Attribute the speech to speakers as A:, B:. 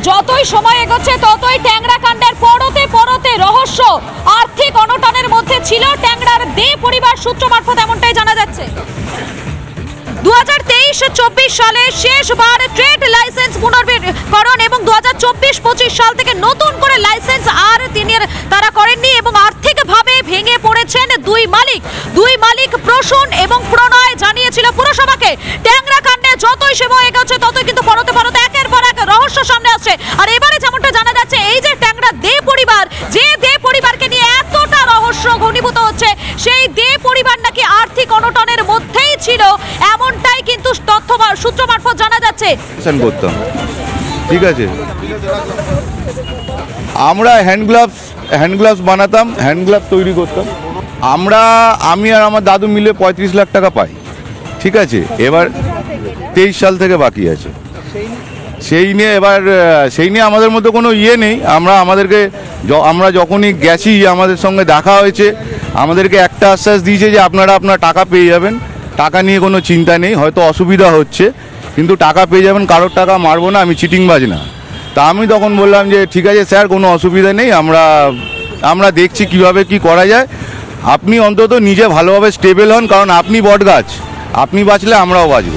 A: যতই সময় এগোচ্ছে ততই ট্যাংরা কাণ্ডের পরতে পরতে রহস্য আর্থিক অনটনের মধ্যে ছিল ট্যাংরার দে পরিবার সূত্র মারফত, এমনটাই জানা যাচ্ছে। 2023-24 সালে শেষবার ট্রেড লাইসেন্স পুনর্বীকরণ এবং 2024-25 সাল থেকে নতুন করে লাইসেন্স আর তারা করেননি এবং আর্থিকভাবে ভেঙে পড়েছেন দুই মালিক প্রসূন এবং প্রণয় জানিয়েছিল পুরসভাকে। ট্যাংরা কাণ্ডে যতই সময় এগোচ্ছে ততই কিন্তু পরতে পরতে একের পর এক রহস্য সামনে আসছে। আর এবারে যেমনটা জানা যাচ্ছে, এই যে ট্যাংরা দে পরিবার, যে দে পরিবারকে নিয়ে এতটা রহস্য ঘনীভূত হচ্ছে, সেই দে পরিবার নাকি আর্থিক অনটনের মধ্যেই ছিল, এমনটাই কিন্তু তথ্য সূত্র মারফত জানা যাচ্ছে।
B: ঠিক আছে, আমরা হ্যান্ড গ্লাভস বানাতাম, হ্যান্ড গ্লাভস তৈরি করতাম। আমি আর আমার দাদু মিলে 35 লাখ টাকা পাই। ঠিক আছে, এবার 23 সাল থেকে বাকি আছে। সেই নিয়ে আমাদের মধ্যে কোনো ইয়ে নেই। আমরা যখনই গেছি, আমাদের সঙ্গে দেখা হয়েছে, আমাদেরকে একটা আশ্বাস দিয়েছে যে আপনার টাকা পেয়ে যাবেন, টাকা নিয়ে কোনো চিন্তা নেই, হয়তো অসুবিধা হচ্ছে কিন্তু টাকা পেয়ে যাবেন, কারোর টাকা মারবো না, আমি চিটিংবাজ না। তা আমি তখন বললাম যে ঠিক আছে স্যার, কোনো অসুবিধা নেই, আমরা দেখছি কিভাবে কি করা যায়। আপনি অন্তত নিজে ভালোভাবে স্টেবল হন, কারণ আপনি বটগাছ, আপনি বাঁচলে আমরাও বাঁচব।